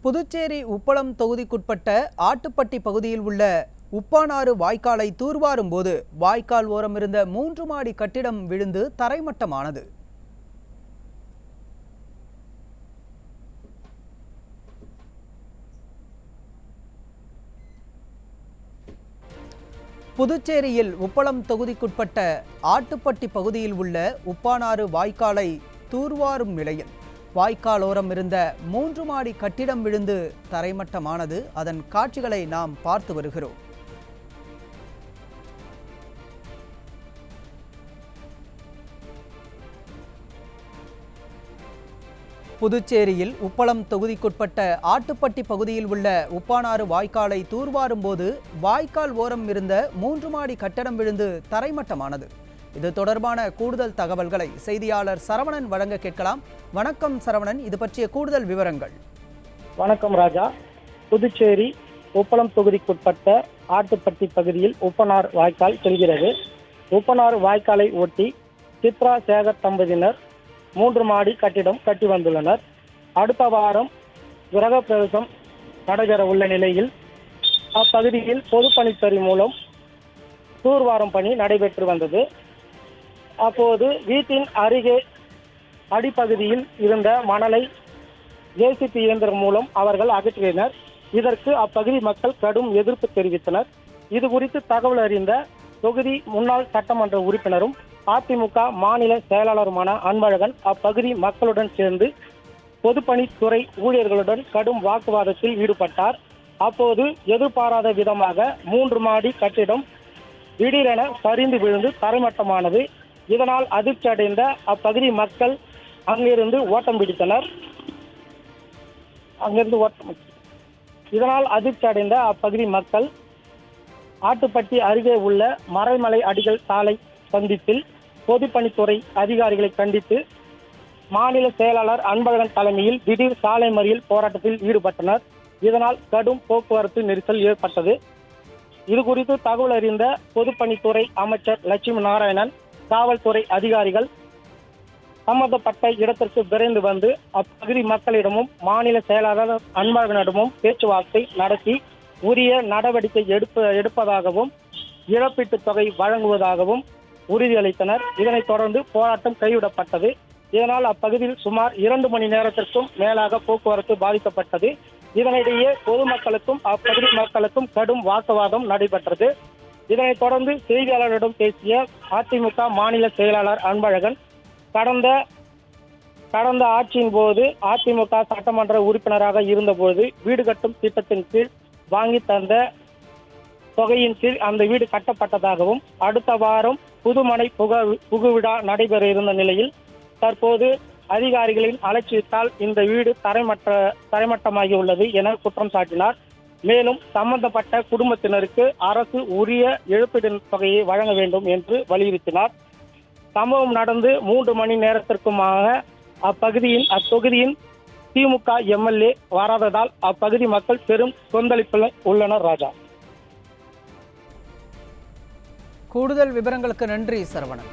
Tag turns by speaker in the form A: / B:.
A: புதுச்சேரி உப்பளம் தொகுதிக்குட்பட்ட ஆட்டுப்பட்டி பகுதியில் உள்ள உப்பானாறு வாய்க்காலை தூர்வாரும் போது வாய்க்கால் ஓரம் இருந்த 3 மாடி கட்டிடம் விழுந்து தரைமட்டமானது. புதுச்சேரியில் உப்பளம் தொகுதிக்குட்பட்ட ஆட்டுப்பட்டி பகுதியில் உள்ள உப்பானாறு வாய்க்காலை தூர்வாரும் நிலையில் வாய்க்காலோரம் இருந்த 3 மாடி கட்டிடம் விழுந்து தரைமட்டமானது. அதன் காட்சிகளை நாம் பார்த்து வருகிறோம். புதுச்சேரியில் உப்பளம் தொகுதிக்குட்பட்ட ஆட்டுப்பட்டி பகுதியில் உள்ள உப்பானாறு வாய்க்காலை தூர்வாரும் போது வாய்க்கால் ஓரம் இருந்த 3 மாடி கட்டடம் விழுந்து தரைமட்டமானது. இது தொடர்பான கூடுதல் தகவல்களை செய்தியாளர் சரவணன் வழங்க கேட்கலாம். வணக்கம் சரவணன், இது பற்றிய கூடுதல் விவரங்கள்.
B: வணக்கம் ராஜா. புதுச்சேரி உப்பளம் தொகுதிக்குட்பட்ட ஆட்டுப்பட்டி பகுதியில் உப்பனார் வாய்க்கால் செல்கிறது. உப்பனார் வாய்க்காலை ஒட்டி சித்ரா சேகர் தம்பதியினர் 3 மாடி கட்டிடம் கட்டி வந்துள்ளனர். அடுத்த வாரம் கிரக பிரவேசம் நடைபெற உள்ள நிலையில் அப்பகுதியில் பொதுப்பணித்துறை மூலம் தூர்வாரும் பணி நடைபெற்று வந்தது. அப்போது வீட்டின் அருகே அடிப்பகுதியில் இருந்த மணலை ஜேசிபி இயந்திரம் மூலம் அவர்கள் அகற்றினர். இதற்கு அப்பகுதி மக்கள் கடும் எதிர்ப்பு தெரிவித்தனர். இது குறித்து தகவல் அறிந்த தொகுதி முன்னாள் சட்டமன்ற உறுப்பினரும் அதிமுக மாநில செயலாளருமான அன்பழகன் அப்பகுதி மக்களுடன் சேர்ந்து பொதுப்பணித்துறை ஊழியர்களுடன் கடும் வாக்குவாதத்தில் ஈடுபட்டார். அப்போது எதிர்பாராத விதமாக 3 மாடி கட்டிடம் திடீரென சரிந்து விழுந்து தரைமட்டமானது. இதனால் அதிர்ச்சி அடைந்த அப்பகுதி மக்கள் அங்கிருந்து ஓட்டம் பிடித்தனர். இதனால் அதிர்ச்சி அடைந்த அப்பகுதி மக்கள் ஆட்டுப்பட்டி அருகே உள்ள மறைமலை அடிகள் சாலை சந்திப்பில் பொதுப்பணித்துறை அதிகாரிகளை கண்டித்து மாநில செயலாளர் அன்பழகன் தலைமையில் திடீர் சாலை மறியல் போராட்டத்தில் ஈடுபட்டனர். இதனால் கடும் போக்குவரத்து நெரிசல் ஏற்பட்டது. இது குறித்து தகவல் அறிந்த பொதுப்பணித்துறை அமைச்சர் லட்சுமி நாராயணன், காவல்துறை அதிகாரிகள் சம்பந்தப்பட்ட இடத்திற்கு விரைந்து வந்து அப்பகுதி மக்களிடமும் மாநில செயலாளர் அன்பழகனிடமும் பேச்சுவார்த்தை நடத்தி உரிய நடவடிக்கை எடுப்பதாகவும் இழப்பீட்டுத் தொகை வழங்குவதாகவும் உறுதியளித்தனர். இதனைத் தொடர்ந்து போராட்டம் கைவிடப்பட்டது. இதனால் அப்பகுதியில் சுமார் 2 மணி நேரத்திற்கும் மேலாக போக்குவரத்து பாதிக்கப்பட்டது. இதனிடையே பொதுமக்களுக்கும் அப்பகுதி மக்களுக்கும் கடும் வாக்குவாதம் நடைபெற்றது. இதனைத் தொடர்ந்து செய்தியாளர்களிடம் பேசிய அதிமுக மாநில செயலாளர் அன்பழகன், கடந்த ஆட்சியின் போது அதிமுக சட்டமன்ற உறுப்பினராக இருந்தபோது வீடு கட்டும் திட்டத்தின் கீழ் வாங்கி தந்த தொகையின் கீழ் அந்த வீடு கட்டப்பட்டதாகவும் அடுத்த வாரம் புதுமனை புகுவிழா நடைபெற இருந்த நிலையில் தற்போது அதிகாரிகளின் அலட்சியத்தால் இந்த வீடு தரைமட்டமாகி உள்ளது என குற்றம் சாட்டினார். மேலும் சம்பந்தப்பட்ட குடும்பத்தினருக்கு அரசு உரிய இழப்பீடு தொகையை வழங்க வேண்டும் என்று வலியுறுத்தினார். சம்பவம் நடந்து 3 மணி நேரத்திற்குமாக அத்தொகுதியின் திமுக எம்எல்ஏ வராததால் அப்பகுதி மக்கள் பெரும் கொந்தளிப்பில் உள்ளனர். ராஜா,
A: கூடுதல் விவரங்களுக்கு நன்றி சரவணன்.